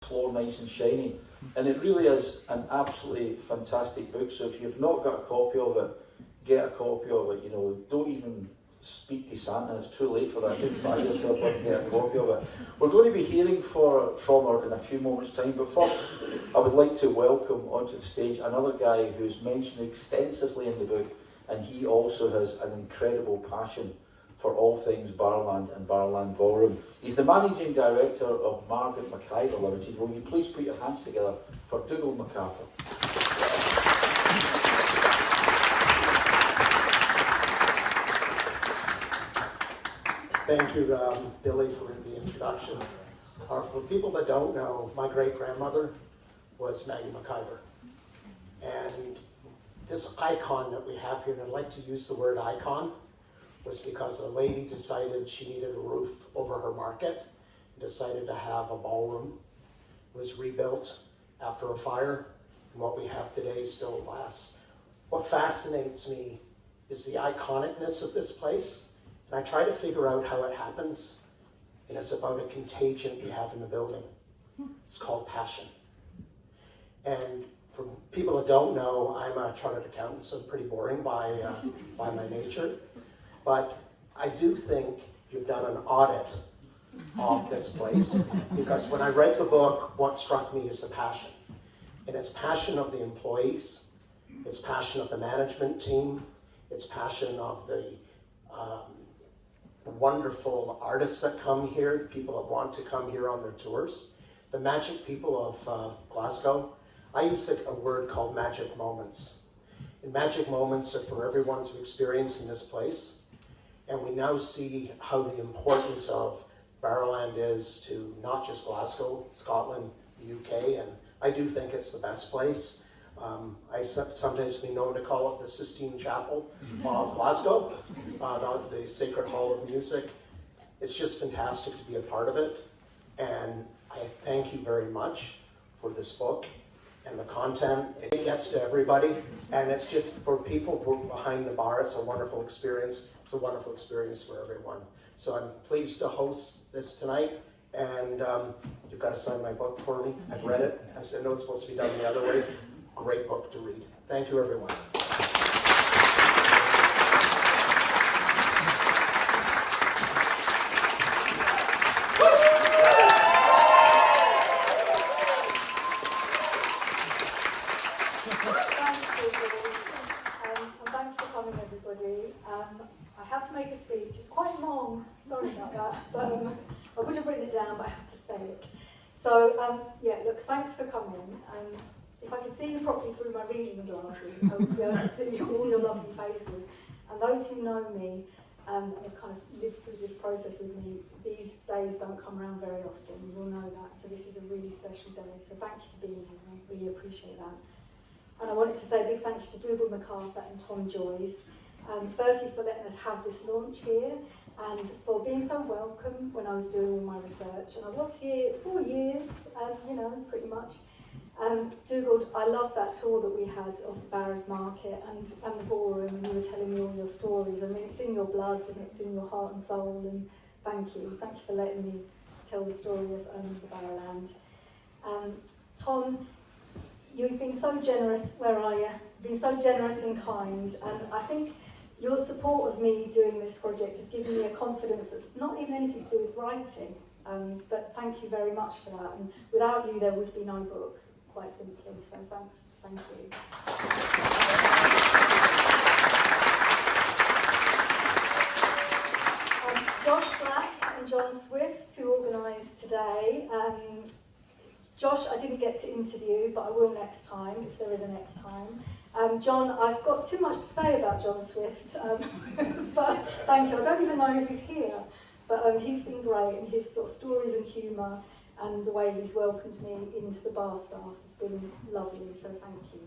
floor nice and shiny. And it really is an absolutely fantastic book. So if you've not got a copy of it, get a copy of it. You know, don't even speak to Santa, it's too late for that. Just buy yourself one and get a copy of it. We're going to be hearing from her in a few moments' time, but first I would like to welcome onto the stage another guy who's mentioned extensively in the book, and he also has an incredible passion for all things Barrowland and Barrowland Ballroom. He's the managing director of Margaret McIver Limited. Will you please put your hands together for Dougal MacArthur? Thank you, Billy, for the introduction. For people that don't know, my great-grandmother was Maggie McIver. And this icon that we have here, and I'd like to use the word icon, was because a lady decided she needed a roof over her market, and decided to have a ballroom. It was rebuilt after a fire, and what we have today still lasts. What fascinates me is the iconicness of this place. And I try to figure out how it happens, and it's about a contagion we have in the building. It's called passion. And for people that don't know, I'm a chartered accountant, so pretty boring by my nature. But I do think you've done an audit of this place, because when I read the book, what struck me is the passion. And it's passion of the employees, it's passion of the management team, it's passion of the wonderful artists that come here, the people that want to come here on their tours, the magic people of Glasgow. I use a word called magic moments. And magic moments are for everyone to experience in this place. And we now see how the importance of Barrowland is to not just Glasgow, Scotland, the UK, and I do think it's the best place. I sometimes been known to call it the Sistine Chapel of Glasgow, the Sacred Hall of Music. It's just fantastic to be a part of it, and I thank you very much for this book and the content. It gets to everybody, and it's just for people who are behind the bar, it's a wonderful experience. It's a wonderful experience for everyone. So I'm pleased to host this tonight, and you've got to sign my book for me. I've read it. I know it's supposed to be done the other way. Great book to read. Thank you, everyone. Thanks for coming, everybody. I had to make a speech. It's quite long. Sorry about that. But I would have written it down, but I have to say it. So, yeah, look, thanks for coming. If I could see you properly through my reading glasses, I would be able to see all your lovely faces. And those who know me and have kind of lived through this process with me, these days don't come around very often. You will know that. So this is a really special day. So thank you for being here. I really appreciate that. And I wanted to say a big thank you to Dougal MacArthur and Tom Joyce. Firstly, for letting us have this launch here, and for being so welcome when I was doing all my research. And I was here 4 years, you know, pretty much. Dougal, I love that tour that we had of the Barrows Market and the ballroom, and you were telling me all your stories. I mean, it's in your blood and it's in your heart and soul, and thank you. Thank you for letting me tell the story of the Barrowland. Tom, you've been so generous, where are you? Been so generous and kind, and I think your support of me doing this project has given me a confidence that's not even anything to do with writing, but thank you very much for that. And without you, there would be no book. Quite simply, so thanks, thank you. Josh Black and John Swift to organise today. Josh, I didn't get to interview, but I will next time, if there is a next time. John, I've got too much to say about John Swift, but thank you. I don't even know if he's here, but he's been great, and his sort of stories and humour and the way he's welcomed me into the bar staff has been lovely, so thank you.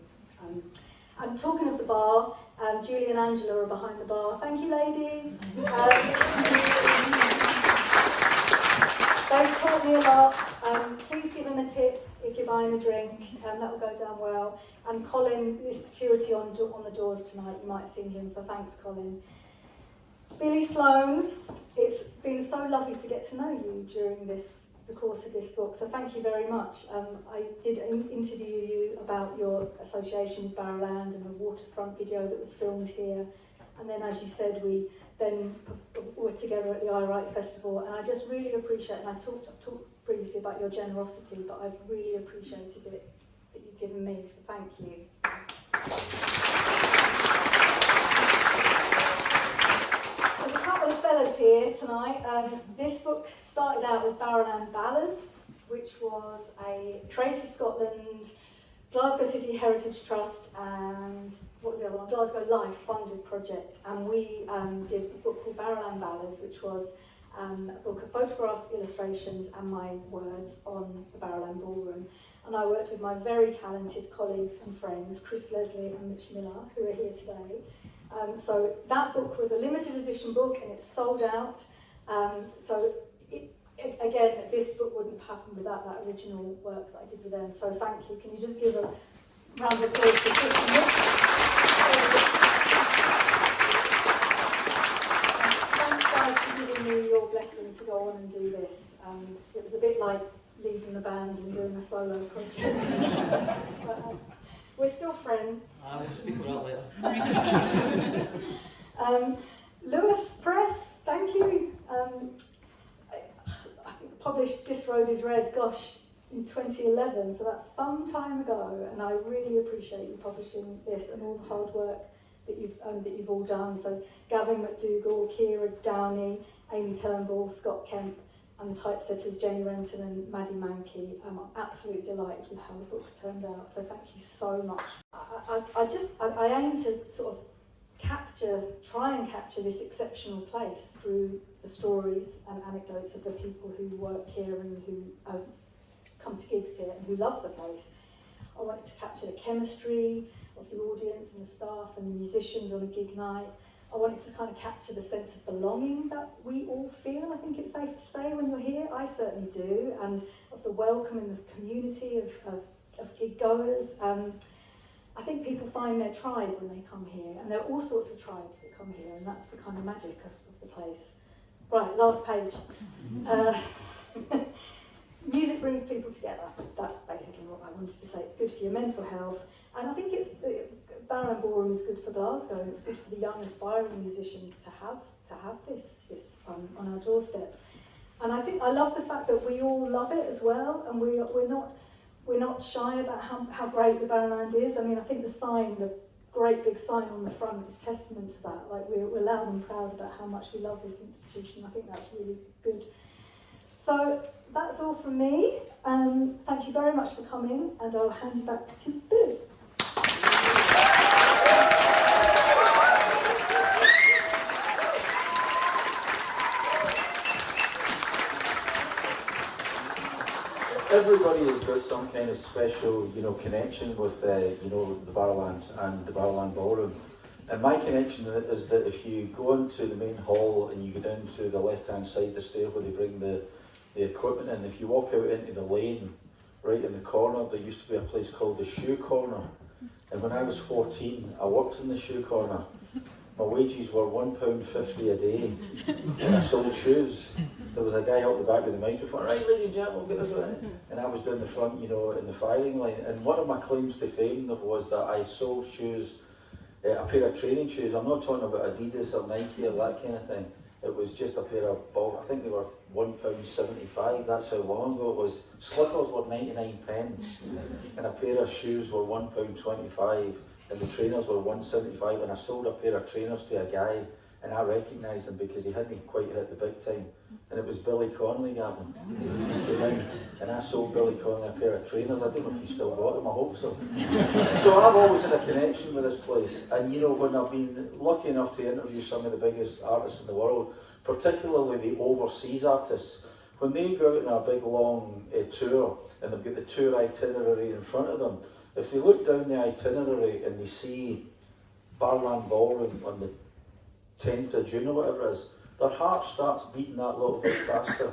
And talking of the bar, Julie and Angela are behind the bar. Thank you, ladies. They've taught me a lot. Please give them a tip if you're buying a drink, that will go down well. And Colin is security on the doors tonight. You might have seen him, so thanks, Colin. Billy Sloan, it's been so lovely to get to know you during the the course of this book. So thank you very much. I did interview you about your association with Barrowland and the waterfront video that was filmed here. And then, as you said, we then were together at the I Write Festival. And I just really appreciate, and I talked previously about your generosity, but I've really appreciated it that you've given me. So thank you. There's a couple of fellas here tonight. This book started out as Barrowland Ballads, which was a Creative Scotland, Glasgow City Heritage Trust, and what was the other one? Glasgow Life funded project. And we did a book called Barrowland Ballads, which was a book of photographs, illustrations, and my words on the Barrowland Ballroom. And I worked with my very talented colleagues and friends, Chris Leslie and Mitch Miller, who are here today. So that book was a limited edition book, and it's sold out. Again, this book wouldn't have happened without that original work that I did with them. So thank you. Can you just give a round of applause for Chris and Mitch? Thanks, guys, for giving me your blessing to go on and do this. It was a bit like leaving the band and doing a solo project. But, we're still friends. We'll speak about that later. Luath Press, thank you. I published This Road is Red, gosh, in 2011, so that's some time ago, and I really appreciate you publishing this and all the hard work that you've all done. So Gavin McDougall, Kira Downey, Amy Turnbull, Scott Kemp, and the typesetters Jenny Renton and Maddie Mankey. I'm absolutely delighted with how the book's turned out, so thank you so much. I aim to sort of try and capture this exceptional place through the stories and anecdotes of the people who work here and who come to gigs here and who love the place. I wanted to capture the chemistry of the audience and the staff and the musicians on a gig night. I wanted to kind of capture the sense of belonging that we all feel, I think it's safe to say, when you're here. I certainly do, and of the welcome in the community of gig goers. I think people find their tribe when they come here, and there are all sorts of tribes that come here, and that's the kind of magic of the place. Right, last page. Music brings people together. That's basically what I wanted to say. It's good for your mental health, and I think Barrowland Ballroom is good for Glasgow, and it's good for the young aspiring musicians to have this on our doorstep. And I love the fact that we all love it as well, and we're not shy about how great the Barrowland is. I mean, I think the great big sign on the front is testament to that. Like, we're loud and proud about how much we love this institution. I think that's really good. So that's all from me. Thank you very much for coming, and I'll hand you back to Billy. Everybody has got some kind of special, connection with, the Barrowland and the Barrowland Ballroom. And my connection is that if you go into the main hall and you go down to the left-hand side, the stair where they bring the equipment in, if you walk out into the lane, right in the corner, there used to be a place called the Shoe Corner. And when I was 14, I worked in the Shoe Corner. My wages were £1.50 a day, and I sold shoes. There was a guy out the back with the microphone, right, ladies and gentlemen, get this in. And I was down the front, in the firing line. And one of my claims to fame was that I sold shoes, a pair of training shoes. I'm not talking about Adidas or Nike or that kind of thing. It was just a pair of balls. I think they were £1.75. That's how long ago it was. Slippers were 99p, and a pair of shoes were £1.25. And the trainers were £1.75, and I sold a pair of trainers to a guy, and I recognised him because he hadn't quite hit the big time. And it was Billy Connolly, Gavin. And I sold Billy Connolly a pair of trainers. I don't know if he still got them, I hope so. So I've always had a connection with this place. And when I've been lucky enough to interview some of the biggest artists in the world, particularly the overseas artists, when they go out on a big long tour, and they've got the tour itinerary in front of them, if they look down the itinerary and they see Barrowland Ballroom on the 10th of June or whatever it is, their heart starts beating that little bit faster,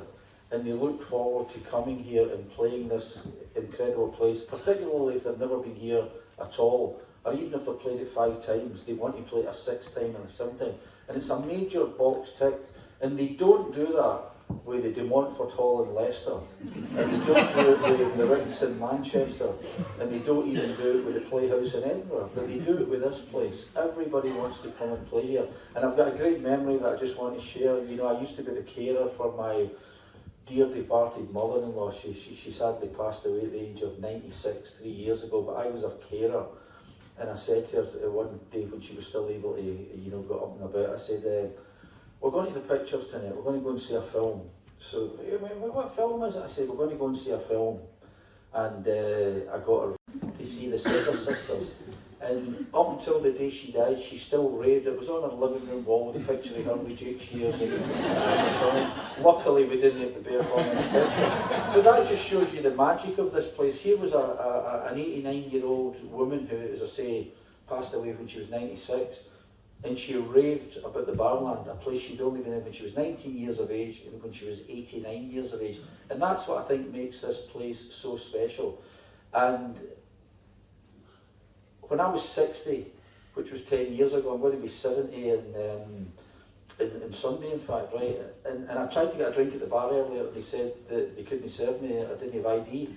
and they look forward to coming here and playing this incredible place, particularly if they've never been here at all, or even if they've played it 5 times, they want to play it a 6th time and a 7th time. And it's a major box ticked, and they don't do that with the De Montfort Hall in Leicester, and they don't do it with the Ritz in Manchester, and they don't even do it with the Playhouse in Edinburgh, but they do it with this place. Everybody wants to come and play here. And I've got a great memory that I just want to share. You know, I used to be the carer for my dear departed mother-in-law. She sadly passed away at the age of 96 3 years ago, but I was her carer. And I said to her one day when she was still able to, you know, go up and about, I said, we're going to the pictures tonight, we're going to go and see a film. So, what film is it? I said, we're going to go and see a film. And I got her to see the Scissor Sisters. And up until the day she died, she still raved. It was on her living room wall with a picture of her with Jake Shears and luckily we didn't have the bear bomb in the picture. But that just shows you the magic of this place. Here was an 89-year-old woman who, as I say, passed away when she was 96. And she raved about the Barrowland, a place she'd only been in when she was 19 years of age and when she was 89 years of age. And that's what I think makes this place so special. And when I was 60, which was 10 years ago, I'm going to be 70 in Sunday, in fact, right? And I tried to get a drink at the bar earlier. They said that they couldn't serve me, I didn't have ID.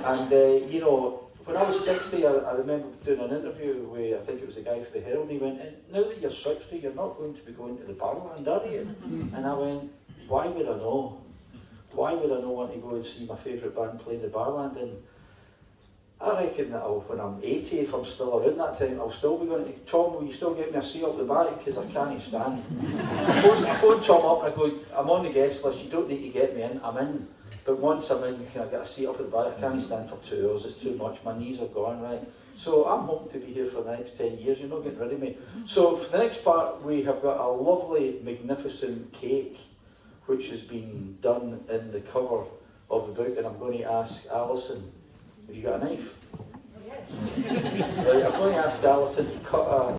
And, you know, when I was 60, I remember doing an interview with, I think it was a guy for the Herald, and he went, now that you're 60, you're not going to be going to the Barrowland, are you? And I went, why would I know? Why would I not want to go and see my favourite band playing the Barrowland? And I reckon that when I'm 80, if I'm still around that time, I'll still be going to, Tom, will you still get me a seat up the back? Because I can't stand. I phone Tom up and I go, I'm on the guest list, you don't need to get me in, I'm in. But once I'm in, can I get a seat up at the back? I can't stand for 2 hours, it's too much, my knees are gone, right? So I'm hoping to be here for the next 10 years, you're not getting rid of me. So for the next part, we have got a lovely, magnificent cake, which has been done in the cover of the book, and I'm going to ask Alison, have you got a knife? Yes. Right, I'm going to ask Alison to cut